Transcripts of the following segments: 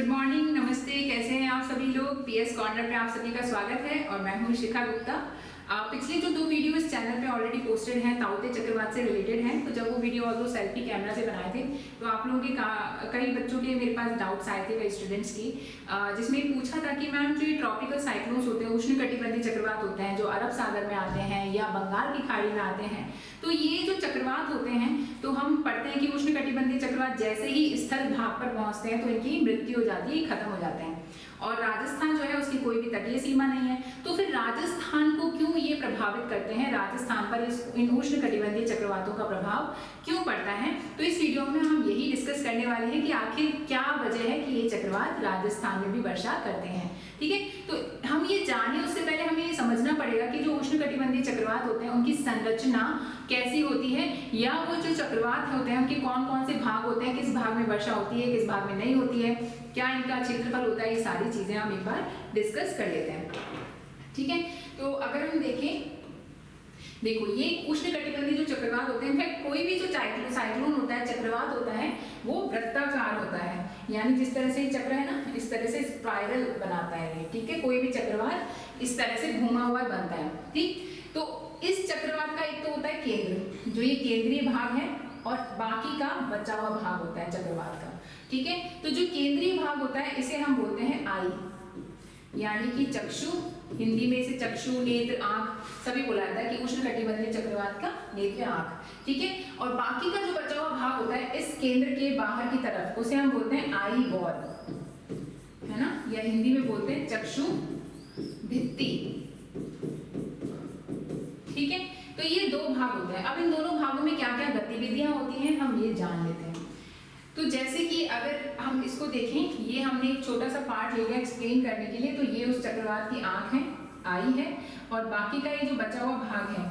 Good morning, नमस्ते। कैसे हैं आप सभी लोग। पीएस कॉर्नर पे आप सभी का स्वागत है और मैं हूं शिखा गुप्ता। पिछले जो 2 वीडियो इस चैनल पे ऑलरेडी पोस्टेड हैं, ताउते चक्रवात से रिलेटेड हैं। तो जब वो वीडियो ऑल्सो सेल्फी कैमरा से बनाए थे तो आप लोगों के कई बच्चों के मेरे पास डाउट्स आए थे, कई स्टूडेंट्स की, जिसमें पूछा था कि मैम जो ये ट्रॉपिकल साइक्लोन्स होते हैं, उष्णकटिबंधीय चक्रवात होते हैं जो अरब सागर में आते हैं या बंगाल की खाड़ी में आते हैं, तो ये जो चक्रवात होते हैं तो हम पढ़ते हैं कि उष्णकटिबंधीय चक्रवात जैसे ही स्थल भाग पर पहुंचते हैं तो इनकी मृत्यु हो जाती है, खत्म हो जाते हैं। और राजस्थान जो है उसकी कोई भी तटीय सीमा नहीं है, तो फिर राजस्थान को क्यों ये प्रभावित करते हैं, राजस्थान पर इन उष्णकटिबंधीय चक्रवातों का प्रभाव क्यों पड़ता है। तो इस वीडियो में हम यही डिस्कस करने वाले हैं कि आखिर क्या वजह है कि ये चक्रवात राजस्थान में भी वर्षा करते हैं। ठीक है, तो हम ये जाने उससे पहले हमें ये समझना पड़ेगा कि जो उष्णकटिबंधीय चक्रवात होते हैं उनकी संरचना कैसी होती है, या वो जो चक्रवात होते हैं उनके कौन कौन से भाग होते हैं, किस भाग में वर्षा होती है, किस भाग में नहीं होती है, क्या इनका क्षेत्रफल होता है, ये सारी चीजें हम एक बार डिस्कस कर लेते हैं। ठीक है, तो अगर हम देखें, देखो ये उष्णकटिबंधीय जो चक्रवात होते हैं, इनफैक्ट कोई भी जो साइक्लोन होता है, चक्रवात होता है, वो वृत्ताकार होता है, यानी जिस तरह से ये चक्र है ना, इस तरह से स्पाइरल बनाता है ये। ठीक है, कोई भी चक्रवात इस तरह से घुमा हुआ बनता है। ठीक, तो इस चक्रवात का एक तो होता है केंद्र, जो ये केंद्रीय भाग है, और बाकी का बचा हुआ भाग होता है चक्रवात का। ठीक है, तो जो केंद्रीय भाग होता है इसे हम बोलते हैं आई, यानी कि चक्षु, हिंदी में इसे चक्षु, नेत्र, आंख सभी बोला जाता है कि उष्णकटिबंधीय चक्रवात का नेत्र, आंख। ठीक है, और बाकी का जो बचा हुआ भाग होता है इस केंद्र के बाहर की तरफ, उसे हम बोलते हैं आई वॉल, है ना, या हिंदी में बोलते हैं चक्षु भित्ति। ठीक है, तो ये 2 भाग होते हैं। अब इन दोनों भागों में क्या क्या गतिविधियां होती हैं हम ये जान लेते हैं। तो जैसे कि अगर हम इसको देखें, ये हमने एक छोटा सा पार्ट ले लिया एक्सप्लेन करने के लिए, तो ये उस चक्रवात की आंख है, आई है, और बाकी का ये जो बचा हुआ भाग है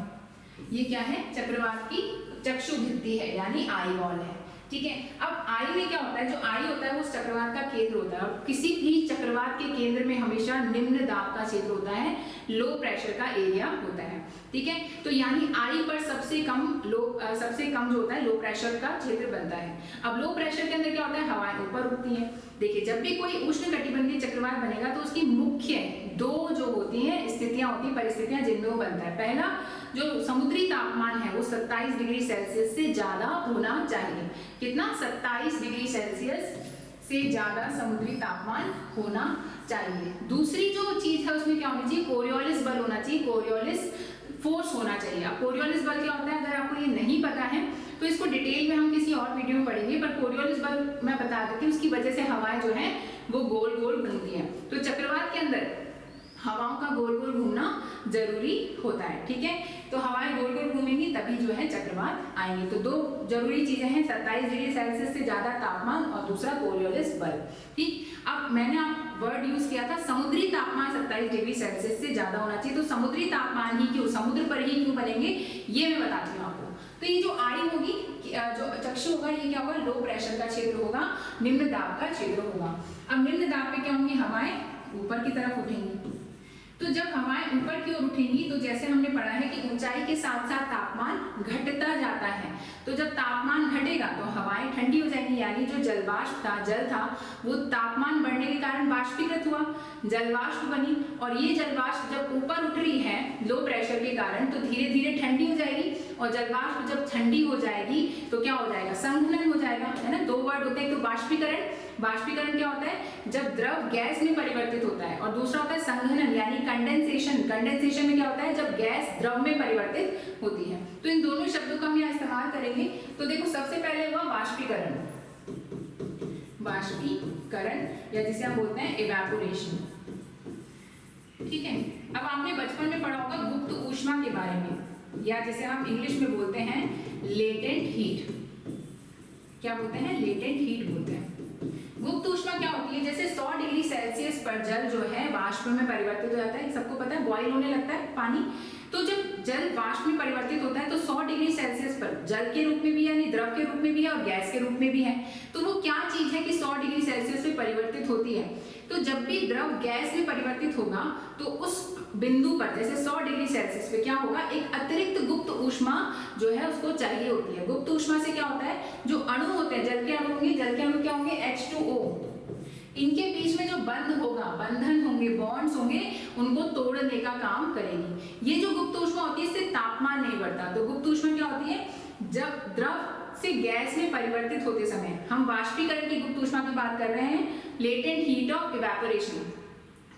ये क्या है, चक्रवात की चक्षु भित्ति है, यानी आई वॉल है। ठीक है, अब आई में क्या होता है, जो आई होता है वो उस चक्रवात का केंद्र होता है, और किसी भी चक्रवात के केंद्र में हमेशा निम्न दाब का क्षेत्र होता है, लो प्रेशर का एरिया होता है। ठीक है, तो यानी आई पर सबसे कम जो होता है लो प्रेशर का क्षेत्र बनता है। अब लो प्रेशर के अंदर क्या होता है, हवाएं ऊपर उठती हैं। देखिए, जब भी कोई उष्णकटिबंधीय चक्रवात बनेगा तो उसकी मुख्य 2 जो होती हैं स्थितियां होती हैं, परिस्थितियां जिनमें वो बनता है। पहला, जो समुद्री तापमान है वो 27 डिग्री सेल्सियस से ज्यादा होना चाहिए। कितना, 27 डिग्री सेल्सियस से ज्यादा समुद्री तापमान होना चाहिए। दूसरी जो चीज है उसमें क्या होनी चाहिए, कोरियोलिस बल होना चाहिए, कोरियोलिस फोर्स होना चाहिए। अब कोरियोलिस बल क्या होता है, अगर आपको ये नहीं पता है तो इसको डिटेल में हम किसी और वीडियो में पढ़ेंगे, पर कोरियोलिस बल मैं बता देती हूँ, उसकी वजह से हवाएं जो है वो गोल गोल घूमती हैं। तो चक्रवात के अंदर हवाओं का गोल गोल घूमना जरूरी होता है। ठीक है, तो हवाएं गोल गोल घूमेंगी तभी जो है चक्रवात आएंगे। तो 2 जरूरी चीजें हैं, 27 डिग्री सेल्सियस से ज्यादा तापमान और दूसरा कोरियोलिस बल। ठीक, अब मैंने आप वर्ड यूज किया था समुद्री तापमान 27 डिग्री सेल्सियस से ज्यादा होना चाहिए। तो समुद्री तापमान ही क्यों, समुद्र पर ही क्यों बनेंगे, ये मैं बताती हूँ आपको। तो ये जो आई होगी, जो चक्षु होगा, ये क्या होगा, लो प्रेशर का क्षेत्र होगा, निम्न दाब का क्षेत्र होगा। अब निम्न दाब पे क्या होंगी, हवाएं ऊपर की तरफ उठेंगी। तो जब हवाएं ऊपर की ओर उठेंगी तो जैसे हमने पढ़ा है कि ऊंचाई के साथ साथ तापमान घटता जाता है। तो जब तापमान घटेगा तो हवाएं ठंडी हो जाएंगी, यानी जो जलवाष्प था, जल था, वो तापमान बढ़ने के कारण वाष्पीकृत हुआ, जलवाष्प बनी, और ये जलवाष्प जब ऊपर उठ रही है लो प्रेशर के कारण तो धीरे धीरे ठंडी हो जाएगी, और जलवाष्प जब ठंडी हो जाएगी तो क्या हो जाएगा, संघनन हो जाएगा, है ना। 2 वर्ड होते हैं, तो वाष्पीकरण, वाष्पीकरण क्या होता है, जब द्रव गैस में परिवर्तित होता है, और दूसरा होता है संघनन यानी कंडेंसेशन। कंडेंसेशन में क्या होता है, जब गैस द्रव में परिवर्तित होती है। तो इन दोनों शब्दों का हम यहाँ इस्तेमाल करेंगे। तो देखो, सबसे पहले हुआ वाष्पीकरण, वाष्पीकरण या जिसे हम बोलते हैं इवेपोरेशन। ठीक है, अब आपने बचपन में पढ़ा होगा गुप्त ऊष्मा के बारे में, या जिसे हम इंग्लिश में बोलते हैं लेटेंट हीट। क्या बोलते हैं, लेटेंट हीट बोलते हैं। गुप्त ऊष्मा क्या होती है, जैसे 100 डिग्री सेल्सियस पर जल जो है वाष्प में परिवर्तित हो जाता है, सबको पता है, बॉयल होने लगता है पानी। तो जब जल वाष्प में परिवर्तित होता है तो 100 डिग्री सेल्सियस पर जल के रूप में भी, यानी द्रव के रूप में भी है, और गैस के रूप में भी है। तो वो क्या चीज है कि 100 डिग्री सेल्सियस पे परिवर्तित होती है। तो जब भी द्रव गैस में परिवर्तित होगा तो उस बिंदु पर, जैसे 100 डिग्री सेल्सियस पे क्या होगा, एक अतिरिक्त गुप्त ऊष्मा जो है उसको चाहिए होती है। गुप्त ऊष्मा से क्या होता है, जो अणु होते हैं, जल के अणु होंगे, जल के अणु क्या होंगे, H2O, इनके बीच में जो बंध होगा, बंधन होंगे, बॉन्ड्स होंगे, उनको तोड़ने का काम करेगी। ये जो गुप्त ऊष्मा होती है इससे तापमान नहीं बढ़ता। तो गुप्त ऊष्मा क्या होती है? जब द्रव से गैस में परिवर्तित होते समय, हम वाष्पीकरण की गुप्त ऊष्मा की बात कर रहे हैं, लेटेंट हीट ऑफ इवेपोरेशन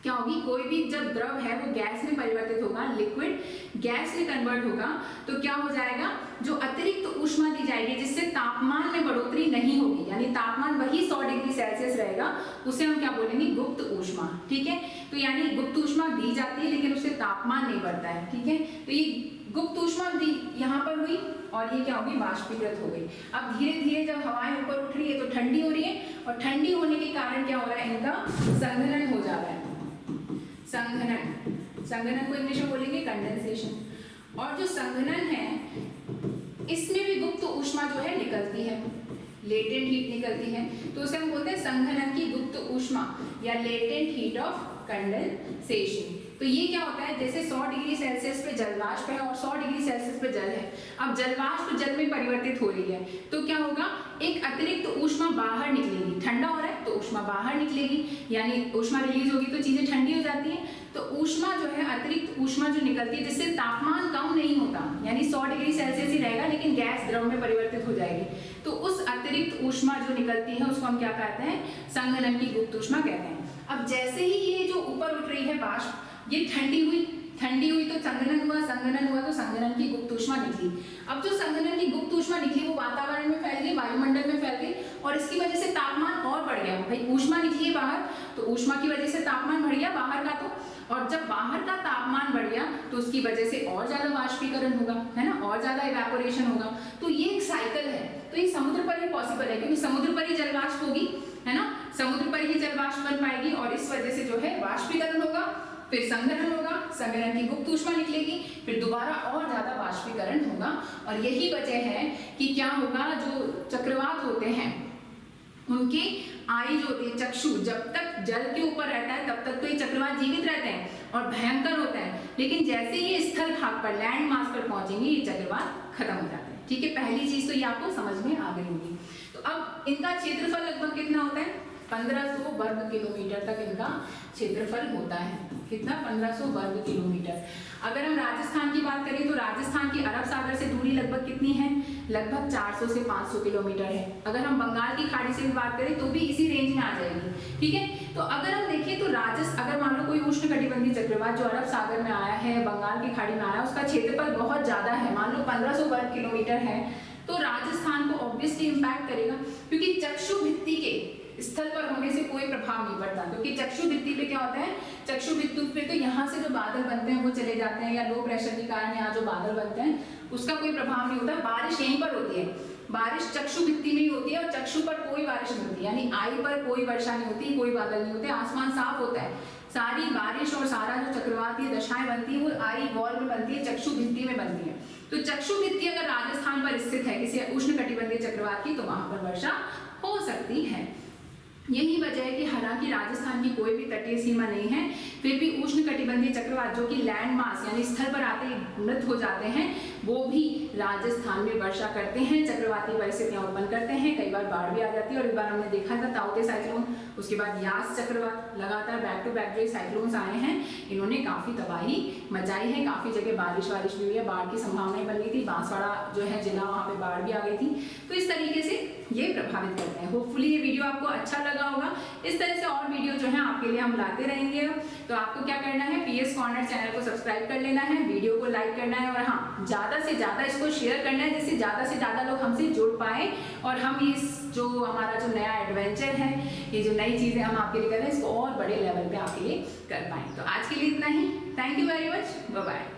क्या होगी? कोई भी जब द्रव है वो गैस में परिवर्तित होगा, लिक्विड गैस में कन्वर्ट होगा, तो क्या हो जाएगा? जो अतिरिक्त ऊष्मा दी जाएगी जिससे तापमान में बढ़ोतरी नहीं होगी, यानी तापमान वही 100 डिग्री सेल्सियस रहेगा, उसे हम क्या बोलेंगे? गुप्त ऊष्मा। ठीक है, तो यानी गुप्त ऊष्मा दी जाती है लेकिन उससे तापमान नहीं बढ़ता है। ठीक है, तो ये गुप्त ऊष्मा दी यहाँ पर हुई और ये क्या होगी? वाष्पीकृत हो गई। अब धीरे धीरे जब हवाएं ऊपर उठ रही है तो ठंडी हो रही है, और ठंडी होने के कारण क्या हो रहा है? इनका संघनन हो जा रहा है। संघनन को इंग्लिश में बोलेंगे कंडेंसेशन। और जो संघनन है इसमें भी गुप्त ऊष्मा जो है निकलती है, लेटेंट हीट निकलती है, तो उसे हम बोलते हैं संघनन की गुप्त ऊष्मा या लेटेंट हीट ऑफ कंडेंसेशन। तो ये क्या होता है? जैसे 100 डिग्री सेल्सियस पे जलवाष्प है और 100 डिग्री सेल्सियस पे जल है। अब जलवाष्प जल में परिवर्तित हो रही है तो क्या होगा? एक अतिरिक्त ऊष्मा बाहर निकलेगी। ठंडा हो रहा है तो ऊष्मा बाहर निकलेगी, यानी ऊष्मा रिलीज होगी तो चीजें ठंडी हो जाती हैं। तो ऊष्मा जो है, अतिरिक्त ऊष्मा जो निकलती है जिससे तापमान कम नहीं होता, यानी 100 डिग्री सेल्सियस ही रहेगा लेकिन गैस द्रव में परिवर्तित हो जाएगी, तो उस अतिरिक्त ऊष्मा जो निकलती है उसको हम क्या कहते हैं? संघनन की गुप्त ऊष्मा कहते हैं। अब जैसे ही ये जो ऊपर उठ रही है वाष्प, ये ठंडी हुई तो संघनन हुआ तो संघनन की गुप्त ऊष्मा निकली। अब जो संघनन की गुप्त ऊष्मा निकली वो वातावरण में फैल गई, वायुमंडल में फैल गई, और इसकी वजह से तापमान और बढ़ गया। भाई ऊष्मा निकली है बाहर, तो ऊष्मा की वजह से तापमान बढ़ गया बाहर का, तो और जब बाहर का तापमान बढ़ गया तो उसकी वजह से और ज्यादा वाष्पीकरण होगा, है ना, और ज्यादा इवेपोरेशन होगा। तो ये एक साइकिल है। तो ये समुद्र पर ही पॉसिबल है क्योंकि समुद्र पर ही जलवाष्प होगी, है ना, समुद्र पर ही जलवाष्प बन पाएगी और इस वजह से जो है वाष्पीकरण होगा, फिर संघनन होगा, संघनन की गुप्त ऊष्मा निकलेगी, फिर दोबारा और ज्यादा वाष्पीकरण होगा। और यही वजह है कि क्या होगा? जो चक्रवात होते हैं उनके आई जो होती है, चक्षु, जब तक जल के ऊपर रहता है तब तक तो ये चक्रवात जीवित रहते हैं और भयंकर होते हैं, लेकिन जैसे ये स्थल भाग पर, लैंड मास पर पहुंचेंगे, ये चक्रवात खत्म हो जाते हैं। ठीक है, पहली चीज तो ये आपको समझ में आ गई होगी। तो अब इनका क्षेत्रफल लगभग कितना होता है? 1500 वर्ग किलोमीटर तक इनका क्षेत्रफल होता है। कितना? 1500 वर्ग किलोमीटर। अगर हम राजस्थान की बात करें तो राजस्थान की अरब सागर से दूरी लगभग कितनी है? लगभग 400 से 500 किलोमीटर है। अगर हम बंगाल की खाड़ी से भी बात करें तो भी इसी रेंज में आ जाएगी। ठीक है, तो अगर हम देखें तो अगर मान लो कोई उष्णकटिबंधीय चक्रवात जो अरब सागर में आया है, बंगाल की खाड़ी में आया, उसका क्षेत्रफल बहुत ज्यादा है, मान लो 1500 वर्ग किलोमीटर है, तो राजस्थान को ऑब्वियसली इंपैक्ट करेगा, क्योंकि चक्षु भित्ति के स्थल पर होने से कोई प्रभाव नहीं पड़ता। क्योंकि चक्षु भित्ति पे क्या होता है? चक्षु भित्ति पे तो यहाँ से जो बादल बनते हैं वो चले जाते हैं, या लो प्रेशर के कारण यहाँ जो बादल बनते हैं उसका कोई प्रभाव नहीं होता। बारिश यहीं पर होती है, बारिश चक्षु भित्ति में ही होती है और चक्षु पर कोई बारिश नहीं होती, यानी आई पर कोई वर्षा नहीं होती, कोई बादल नहीं होते, आसमान साफ होता है। सारी बारिश और सारा जो चक्रवाती दशाएं बनती है वो आई वॉल में बनती है, चक्षु भित्ति में बनती है। तो चक्षु भित्ति अगर राजस्थान पर स्थित है किसी उष्णकटिबंधीय चक्रवात की, तो वहां पर वर्षा हो सकती है। यही वजह है कि हालांकि राजस्थान की कोई भी तटीय सीमा नहीं है, फिर भी उष्णकटिबंधीय चक्रवात जो कि लैंड मास यानी स्थल पर आते ही मृत हो जाते हैं, वो भी राजस्थान में वर्षा करते हैं, चक्रवाती परिस्थितियां उत्पन्न करते हैं, कई बार बाढ़ भी आ जाती है। और एक बार हमने देखा था ताउते साइक्लोन, उसके बाद यास चक्रवात, लगातार बैक टू बैक जो साइक्लोन्स आए हैं इन्होंने काफी तबाही मचाई है, काफी जगह बारिश भी हुई है, बाढ़ की संभावनाएं बन गई थी, बांसवाड़ा जो है जिला वहाँ पे बाढ़ भी आ गई थी। तो इस तरीके से ये प्रभावित करते हैं। होपफुली ये वीडियो आपको अच्छा लगा होगा। इस तरह से और वीडियो जो है आपके लिए हम लाते रहेंगे। तो आपको क्या करना है? पीएस कॉर्नर चैनल को सब्सक्राइब कर लेना है, वीडियो को लाइक करना है, और हाँ, ज्यादा से ज्यादा इसको शेयर करना है, जिससे ज्यादा से ज्यादा लोग हमसे जुड़ पाए और हम इस जो हमारा जो नया एडवेंचर है, ये जो नई चीजें हम आपके लिए कर रहे हैं, इसको और बड़े लेवल पे आपके लिए कर पाए। तो आज के लिए इतना ही। Thank you very much, bye bye.